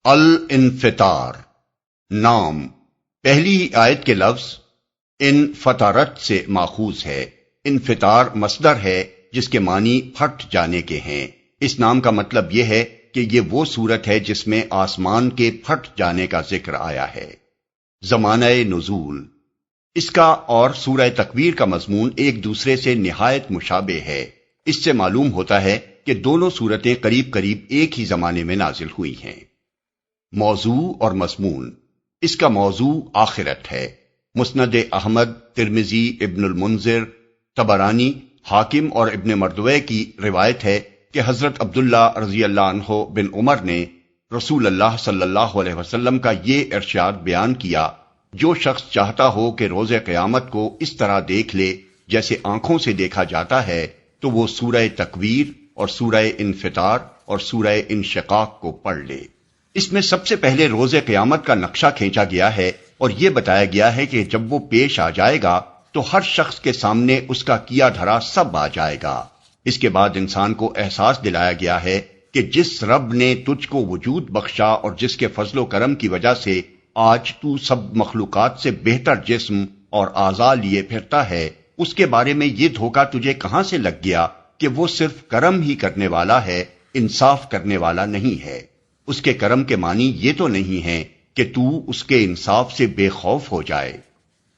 الانفطار نام پہلی آیت کے لفظ انفطرت سے ماخوذ ہے۔ انفطار مصدر ہے جس کے معنی پھٹ جانے کے ہیں۔ اس نام کا مطلب یہ ہے کہ یہ وہ صورت ہے جس میں آسمان کے پھٹ جانے کا ذکر آیا ہے۔ زمانہ نزول اس کا اور سورہ تکویر کا مضمون ایک دوسرے سے نہایت مشابہ ہے۔ اس سے معلوم ہوتا ہے کہ دونوں صورتیں قریب قریب ایک ہی زمانے میں نازل ہوئی ہیں۔ موضوع اور مضمون اس کا موضوع آخرت ہے۔ مسند احمد، ترمذی، ابن المنذر، طبرانی، حاکم اور ابن مردویہ کی روایت ہے کہ حضرت عبداللہ رضی اللہ عنہ بن عمر نے رسول اللہ صلی اللہ علیہ وسلم کا یہ ارشاد بیان کیا، جو شخص چاہتا ہو کہ روز قیامت کو اس طرح دیکھ لے جیسے آنکھوں سے دیکھا جاتا ہے تو وہ سورہ تکویر اور سورہ انفطار اور سورہ انشقاق کو پڑھ لے۔ اس میں سب سے پہلے روز قیامت کا نقشہ کھینچا گیا ہے اور یہ بتایا گیا ہے کہ جب وہ پیش آ جائے گا تو ہر شخص کے سامنے اس کا کیا دھرا سب آ جائے گا۔ اس کے بعد انسان کو احساس دلایا گیا ہے کہ جس رب نے تجھ کو وجود بخشا اور جس کے فضل و کرم کی وجہ سے آج تو سب مخلوقات سے بہتر جسم اور اعضاء لیے پھرتا ہے، اس کے بارے میں یہ دھوکہ تجھے کہاں سے لگ گیا کہ وہ صرف کرم ہی کرنے والا ہے، انصاف کرنے والا نہیں ہے۔ اس کے کرم کے معنی یہ تو نہیں ہے کہ تو اس کے انصاف سے بے خوف ہو جائے۔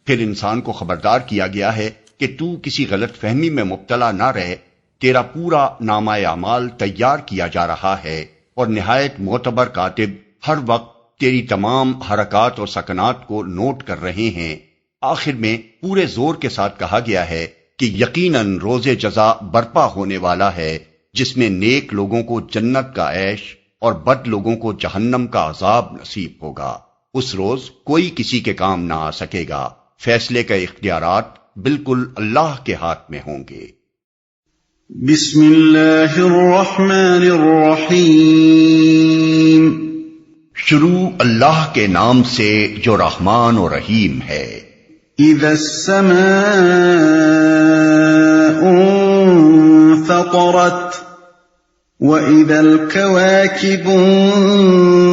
پھر انسان کو خبردار کیا گیا ہے کہ تو کسی غلط فہمی میں مبتلا نہ رہے، تیرا پورا نامہ اعمال تیار کیا جا رہا ہے اور نہایت معتبر کاتب ہر وقت تیری تمام حرکات اور سکنات کو نوٹ کر رہے ہیں۔ آخر میں پورے زور کے ساتھ کہا گیا ہے کہ یقیناً روز جزا برپا ہونے والا ہے، جس میں نیک لوگوں کو جنت کا عیش اور بد لوگوں کو جہنم کا عذاب نصیب ہوگا۔ اس روز کوئی کسی کے کام نہ آ سکے گا، فیصلے کے اختیارات بالکل اللہ کے ہاتھ میں ہوں گے۔ بسم اللہ الرحمن الرحیم۔ شروع اللہ کے نام سے جو رحمان و رحیم ہے۔ اذا السماء انفطرت وَإِذَا الْكَوَاكِبُ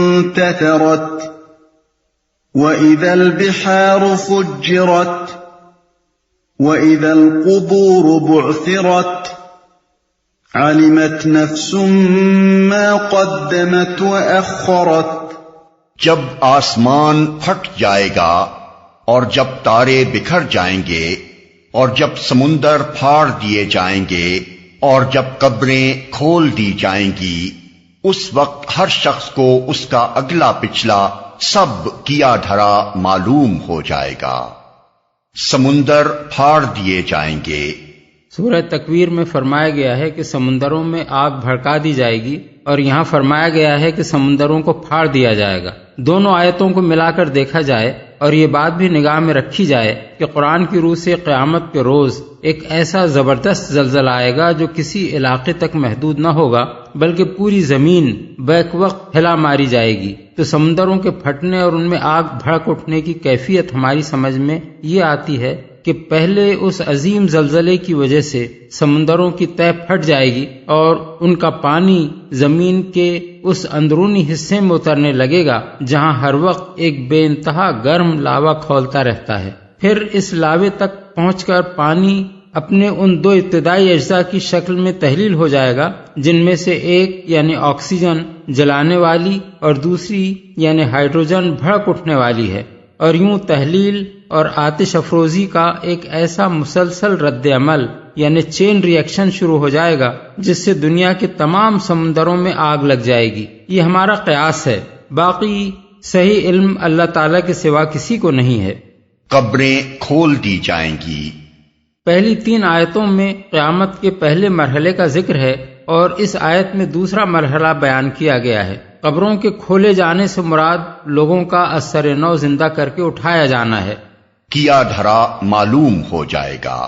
انتَثَرَتْ وَإِذَا الْبِحَارُ فُجِّرَتْ وَإِذَا الْقُبُورُ بُعْثِرَتْ عَلِمَتْ نَفْسٌ مَّا قَدَّمَتْ وَأَخَّرَتْ جب آسمان پھٹ جائے گا اور جب تارے بکھر جائیں گے اور جب سمندر پھاڑ دیے جائیں گے اور جب قبریں کھول دی جائیں گی، اس وقت ہر شخص کو اس کا اگلا پچھلا سب کیا دھرا معلوم ہو جائے گا۔ سمندر پھاڑ دیے جائیں گے۔ سورہ تکویر میں فرمایا گیا ہے کہ سمندروں میں آگ بھڑکا دی جائے گی، اور یہاں فرمایا گیا ہے کہ سمندروں کو پھاڑ دیا جائے گا۔ دونوں آیتوں کو ملا کر دیکھا جائے اور یہ بات بھی نگاہ میں رکھی جائے کہ قرآن کی روح سے قیامت کے روز ایک ایسا زبردست زلزلہ آئے گا جو کسی علاقے تک محدود نہ ہوگا بلکہ پوری زمین بیک وقت ہلا ماری جائے گی۔ تو سمندروں کے پھٹنے اور ان میں آگ بھڑک اٹھنے کی کیفیت ہماری سمجھ میں یہ آتی ہے کہ پہلے اس عظیم زلزلے کی وجہ سے سمندروں کی تہہ پھٹ جائے گی اور ان کا پانی زمین کے اس اندرونی حصے میں اترنے لگے گا جہاں ہر وقت ایک بے انتہا گرم لاوا کھولتا رہتا ہے۔ پھر اس لاوے تک پہنچ کر پانی اپنے ان دو ابتدائی اجزاء کی شکل میں تحلیل ہو جائے گا، جن میں سے ایک یعنی آکسیجن جلانے والی اور دوسری یعنی ہائیڈروجن بھڑک اٹھنے والی ہے، اور یوں تحلیل اور آتش افروزی کا ایک ایسا مسلسل رد عمل یعنی چین ریئیکشن شروع ہو جائے گا جس سے دنیا کے تمام سمندروں میں آگ لگ جائے گی۔ یہ ہمارا قیاس ہے، باقی صحیح علم اللہ تعالیٰ کے سوا کسی کو نہیں ہے۔ قبریں کھول دی جائیں گی۔ پہلی 3 آیتوں میں قیامت کے پہلے مرحلے کا ذکر ہے اور اس آیت میں دوسرا مرحلہ بیان کیا گیا ہے۔ قبروں کے کھولے جانے سے مراد لوگوں کا اثر نو زندہ کر کے اٹھایا جانا ہے۔ کیا دھرا معلوم ہو جائے گا۔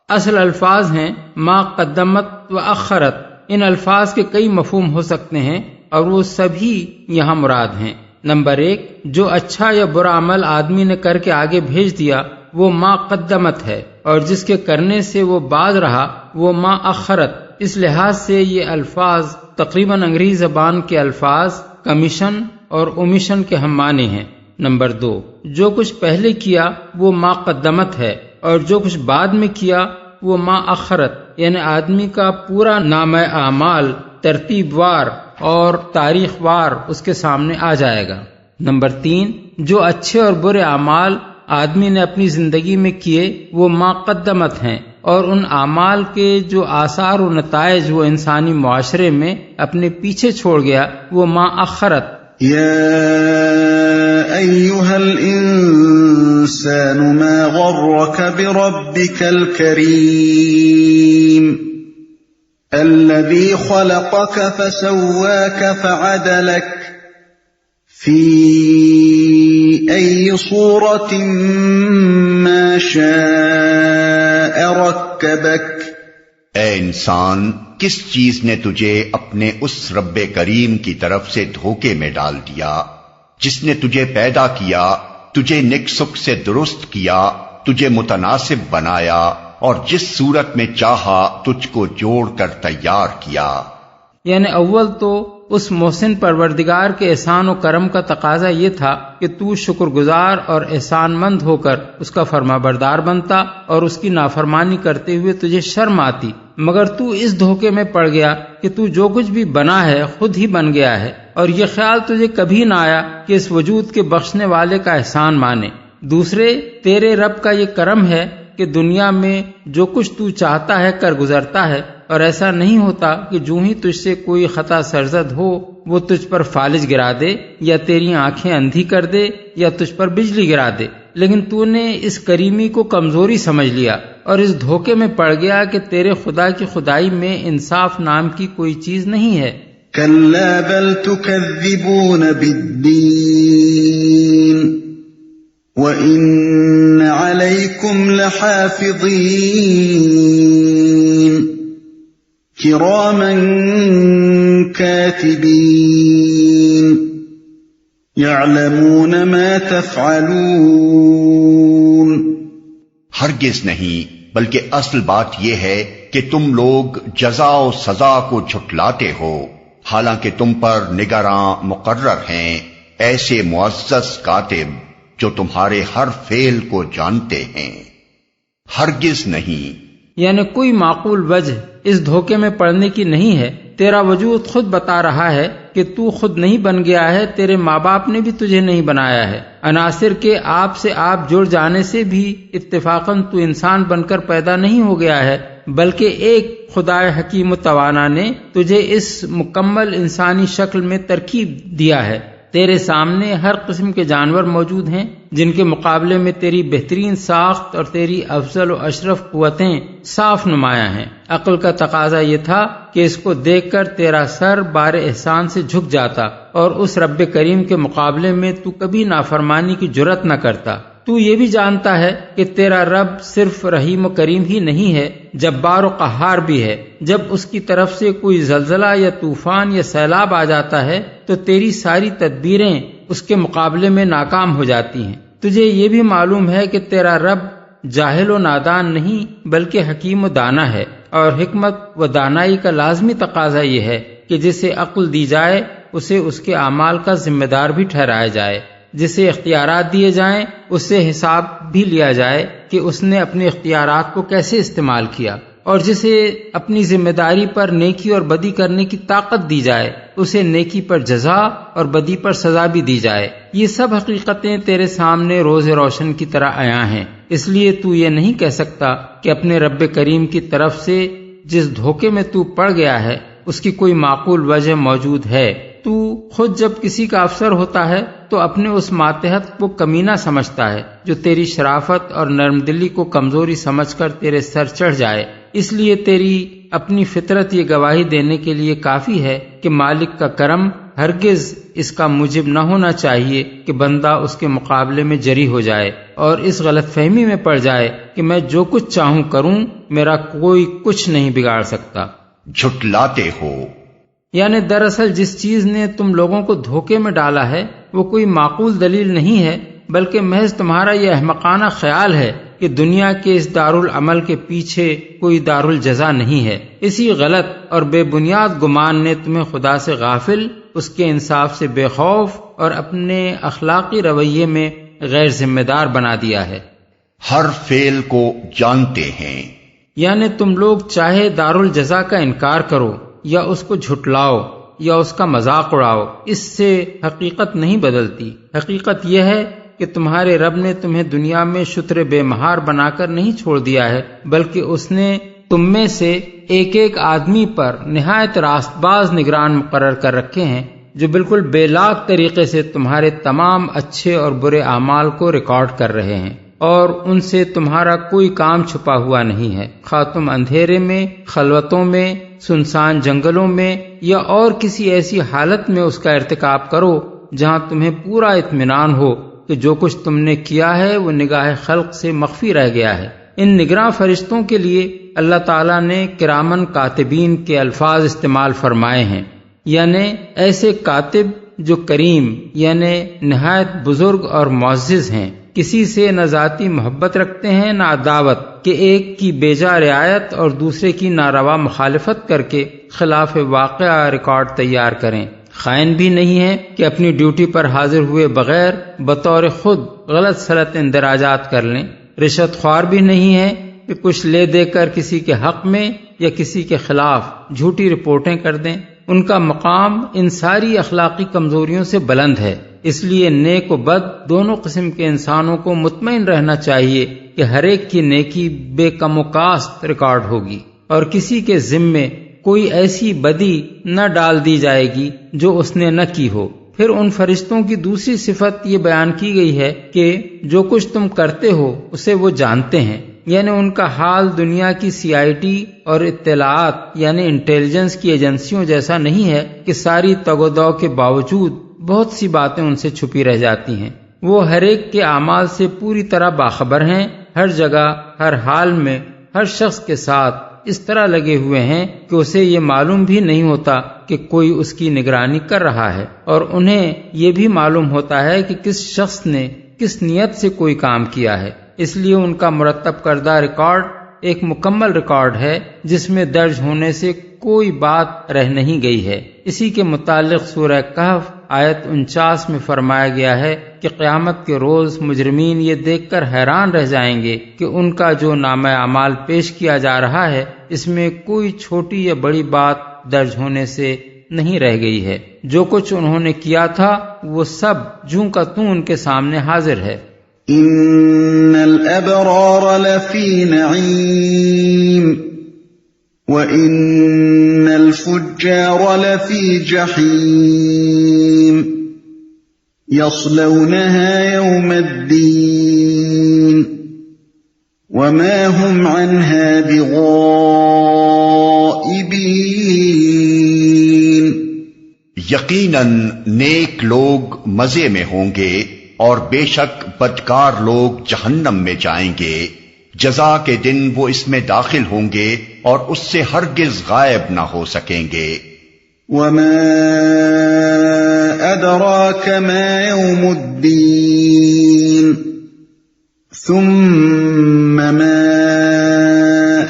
اصل الفاظ ہیں ما قدمت و اخرت۔ ان الفاظ کے کئی مفہوم ہو سکتے ہیں اور وہ سبھی یہاں مراد ہیں۔ نمبر 1، جو اچھا یا برا عمل آدمی نے کر کے آگے بھیج دیا وہ ما قدمت ہے، اور جس کے کرنے سے وہ باز رہا وہ ما اخرت۔ اس لحاظ سے یہ الفاظ تقریباً انگریزی زبان کے الفاظ کمیشن اور اومیشن کے ہم معنی ہیں۔ نمبر 2، جو کچھ پہلے کیا وہ ما قدمت ہے، اور جو کچھ بعد میں کیا وہ ما اخرت، یعنی آدمی کا پورا نامہ اعمال ترتیب وار اور تاریخ وار اس کے سامنے آ جائے گا۔ نمبر 3، جو اچھے اور برے اعمال آدمی نے اپنی زندگی میں کیے وہ ما قدمت ہیں، اور ان اعمال کے جو آثار و نتائج وہ انسانی معاشرے میں اپنے پیچھے چھوڑ گیا وہ ما اخرت۔ يا أيها الإنسان ما غرك بربك الكريم الذي خلقك فسواك فعدلك في أي صورة ما شاء ركبك۔ اے انسان، کس چیز نے تجھے اپنے اس رب کریم کی طرف سے دھوکے میں ڈال دیا جس نے تجھے پیدا کیا، تجھے نک سک سے درست کیا، تجھے متناسب بنایا اور جس صورت میں چاہا تجھ کو جوڑ کر تیار کیا۔ یعنی اول تو اس محسن پروردگار کے احسان و کرم کا تقاضا یہ تھا کہ تو شکر گزار اور احسان مند ہو کر اس کا فرما بردار بنتا اور اس کی نافرمانی کرتے ہوئے تجھے شرم آتی، مگر تو اس دھوکے میں پڑ گیا کہ تو جو کچھ بھی بنا ہے خود ہی بن گیا ہے، اور یہ خیال تجھے کبھی نہ آیا کہ اس وجود کے بخشنے والے کا احسان مانے۔ دوسرے، تیرے رب کا یہ کرم ہے کہ دنیا میں جو کچھ تو چاہتا ہے کر گزرتا ہے، اور ایسا نہیں ہوتا کہ جو ہی تجھ سے کوئی خطا سرزد ہو وہ تجھ پر فالج گرا دے یا تیری آنکھیں اندھی کر دے یا تجھ پر بجلی گرا دے، لیکن تو نے اس کریمی کو کمزوری سمجھ لیا اور اس دھوکے میں پڑ گیا کہ تیرے خدا کی خدائی میں انصاف نام کی کوئی چیز نہیں ہے۔ كلا بل تكذبون بالدين وإن عليكم لحافظين كراما كاتبين يعلمون ما تفعلون۔ ہرگز نہیں، بلکہ اصل بات یہ ہے کہ تم لوگ جزا و سزا کو جھٹلاتے ہو، حالانکہ تم پر نگراں مقرر ہیں ایسے معزز کاتب جو تمہارے ہر فعل کو جانتے ہیں۔ ہرگز نہیں، یعنی کوئی معقول وجہ اس دھوکے میں پڑنے کی نہیں ہے۔ تیرا وجود خود بتا رہا ہے کہ تو خود نہیں بن گیا ہے، تیرے ماں باپ نے بھی تجھے نہیں بنایا ہے، عناصر کے آپ سے آپ جڑ جانے سے بھی اتفاقاً تو انسان بن کر پیدا نہیں ہو گیا ہے، بلکہ ایک خدا حکیم و توانا نے تجھے اس مکمل انسانی شکل میں ترکیب دیا ہے۔ تیرے سامنے ہر قسم کے جانور موجود ہیں جن کے مقابلے میں تیری بہترین ساخت اور تیری افضل و اشرف قوتیں صاف نمایاں ہیں۔ عقل کا تقاضا یہ تھا کہ اس کو دیکھ کر تیرا سر بار احسان سے جھک جاتا اور اس رب کریم کے مقابلے میں تو کبھی نافرمانی کی جرت نہ کرتا۔ تو یہ بھی جانتا ہے کہ تیرا رب صرف رحیم و کریم ہی نہیں ہے، جبار و قہار بھی ہے۔ جب اس کی طرف سے کوئی زلزلہ یا طوفان یا سیلاب آ جاتا ہے تو تیری ساری تدبیریں اس کے مقابلے میں ناکام ہو جاتی ہیں۔ تجھے یہ بھی معلوم ہے کہ تیرا رب جاہل و نادان نہیں بلکہ حکیم و دانا ہے، اور حکمت و دانائی کا لازمی تقاضا یہ ہے کہ جسے عقل دی جائے اسے اس کے اعمال کا ذمہ دار بھی ٹھہرایا جائے، جسے اختیارات دیے جائیں اس سے حساب بھی لیا جائے کہ اس نے اپنے اختیارات کو کیسے استعمال کیا، اور جسے اپنی ذمہ داری پر نیکی اور بدی کرنے کی طاقت دی جائے اسے نیکی پر جزا اور بدی پر سزا بھی دی جائے۔ یہ سب حقیقتیں تیرے سامنے روز روشن کی طرح عیاں ہیں، اس لیے تو یہ نہیں کہہ سکتا کہ اپنے رب کریم کی طرف سے جس دھوکے میں تو پڑ گیا ہے اس کی کوئی معقول وجہ موجود ہے۔ تو خود جب کسی کا افسر ہوتا ہے تو اپنے اس ماتحت کو کمینہ سمجھتا ہے جو تیری شرافت اور نرم دلی کو کمزوری سمجھ کر تیرے سر چڑھ جائے، اس لیے تیری اپنی فطرت یہ گواہی دینے کے لیے کافی ہے کہ مالک کا کرم ہرگز اس کا موجب نہ ہونا چاہیے کہ بندہ اس کے مقابلے میں جری ہو جائے اور اس غلط فہمی میں پڑ جائے کہ میں جو کچھ چاہوں کروں، میرا کوئی کچھ نہیں بگاڑ سکتا۔ جھٹلاتے ہو، یعنی دراصل جس چیز نے تم لوگوں کو دھوکے میں ڈالا ہے وہ کوئی معقول دلیل نہیں ہے بلکہ محض تمہارا یہ احمقانہ خیال ہے کہ دنیا کے اس دارالعمل کے پیچھے کوئی دارالجزا نہیں ہے۔ اسی غلط اور بے بنیاد گمان نے تمہیں خدا سے غافل، اس کے انصاف سے بے خوف اور اپنے اخلاقی رویے میں غیر ذمہ دار بنا دیا ہے۔ ہر فعل کو جانتے ہیں، یعنی تم لوگ چاہے دارالجزا کا انکار کرو یا اس کو جھٹلاؤ یا اس کا مذاق اڑاؤ، اس سے حقیقت نہیں بدلتی۔ حقیقت یہ ہے کہ تمہارے رب نے تمہیں دنیا میں شتر بے مہار بنا کر نہیں چھوڑ دیا ہے، بلکہ اس نے تم میں سے ایک ایک آدمی پر نہایت راست باز نگران مقرر کر رکھے ہیں، جو بالکل بے لاگ طریقے سے تمہارے تمام اچھے اور برے اعمال کو ریکارڈ کر رہے ہیں، اور ان سے تمہارا کوئی کام چھپا ہوا نہیں ہے، خواہ تم اندھیرے میں، خلوتوں میں، سنسان جنگلوں میں یا اور کسی ایسی حالت میں اس کا ارتکاب کرو جہاں تمہیں پورا اطمینان ہو کہ جو کچھ تم نے کیا ہے وہ نگاہ خلق سے مخفی رہ گیا ہے۔ ان نگراں فرشتوں کے لیے اللہ تعالیٰ نے کرامن کاتبین کے الفاظ استعمال فرمائے ہیں، یعنی ایسے کاتب جو کریم یعنی نہایت بزرگ اور معزز ہیں، کسی سے نہ ذاتی محبت رکھتے ہیں نہ عداوت، کہ ایک کی بیجا رعایت اور دوسرے کی ناروا مخالفت کر کے خلاف واقعہ ریکارڈ تیار کریں۔ خائن بھی نہیں ہے کہ اپنی ڈیوٹی پر حاضر ہوئے بغیر بطور خود غلط سلط اندراجات کر لیں۔ رشوت خوار بھی نہیں ہے کہ کچھ لے دے کر کسی کے حق میں یا کسی کے خلاف جھوٹی رپورٹیں کر دیں۔ ان کا مقام ان ساری اخلاقی کمزوریوں سے بلند ہے، اس لیے نیک و بد دونوں قسم کے انسانوں کو مطمئن رہنا چاہیے کہ ہر ایک کی نیکی بے کم و کاست ریکارڈ ہوگی، اور کسی کے ذمے کوئی ایسی بدی نہ ڈال دی جائے گی جو اس نے نہ کی ہو۔ پھر ان فرشتوں کی دوسری صفت یہ بیان کی گئی ہے کہ جو کچھ تم کرتے ہو اسے وہ جانتے ہیں، یعنی ان کا حال دنیا کی CID اور اطلاعات یعنی انٹیلیجنس کی ایجنسیوں جیسا نہیں ہے کہ ساری تگ و دو کے باوجود بہت سی باتیں ان سے چھپی رہ جاتی ہیں۔ وہ ہر ایک کے اعمال سے پوری طرح باخبر ہیں، ہر جگہ ہر حال میں ہر شخص کے ساتھ اس طرح لگے ہوئے ہیں کہ اسے یہ معلوم بھی نہیں ہوتا کہ کوئی اس کی نگرانی کر رہا ہے، اور انہیں یہ بھی معلوم ہوتا ہے کہ کس شخص نے کس نیت سے کوئی کام کیا ہے۔ اس لیے ان کا مرتب کردہ ریکارڈ ایک مکمل ریکارڈ ہے جس میں درج ہونے سے کوئی بات رہ نہیں گئی ہے۔ اسی کے متعلق سورہ کہف آیت 49 میں فرمایا گیا ہے کہ قیامت کے روز مجرمین یہ دیکھ کر حیران رہ جائیں گے کہ ان کا جو نامہ اعمال پیش کیا جا رہا ہے اس میں کوئی چھوٹی یا بڑی بات درج ہونے سے نہیں رہ گئی ہے۔ جو کچھ انہوں نے کیا تھا وہ سب جوں کا توں ان کے سامنے حاضر ہے۔ ان الابرار لفی نعیم وان الفجار لفی جحیم یصلونها یوم الدین وما هم عنها بغائبین۔ یقیناً نیک لوگ مزے میں ہوں گے اور بے شک بدکار لوگ جہنم میں جائیں گے۔ جزا کے دن وہ اس میں داخل ہوں گے اور اس سے ہرگز غائب نہ ہو سکیں گے۔ وما ادراک ما یوم الدین ثم ما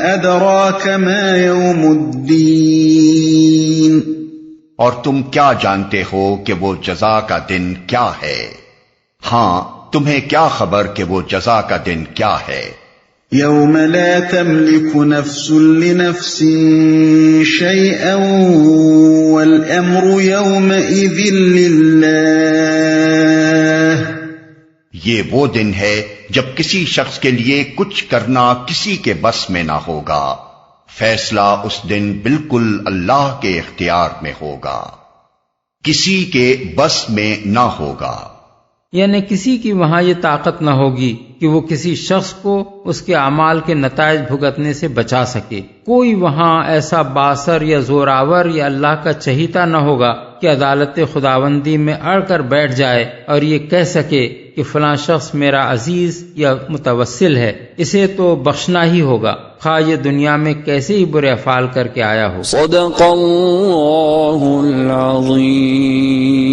ادراک ما یوم الدین۔ اور تم کیا جانتے ہو کہ وہ جزا کا دن کیا ہے؟ ہاں تمہیں کیا خبر کہ وہ جزا کا دن کیا ہے؟ یوم لا تملک نفس لنفس شیئا والامر یومئذ للہ۔ یہ وہ دن ہے جب کسی شخص کے لیے کچھ کرنا کسی کے بس میں نہ ہوگا، فیصلہ اس دن بالکل اللہ کے اختیار میں ہوگا، کسی کے بس میں نہ ہوگا۔ یعنی کسی کی وہاں یہ طاقت نہ ہوگی کہ وہ کسی شخص کو اس کے اعمال کے نتائج بھگتنے سے بچا سکے۔ کوئی وہاں ایسا باثر یا زوراور یا اللہ کا چہیتا نہ ہوگا کہ عدالت خداوندی میں اڑ کر بیٹھ جائے اور یہ کہہ سکے کہ فلاں شخص میرا عزیز یا متوسل ہے، اسے تو بخشنا ہی ہوگا، خواہ یہ دنیا میں کیسے ہی برے افعال کر کے آیا ہو۔ صدق اللہ العظیم۔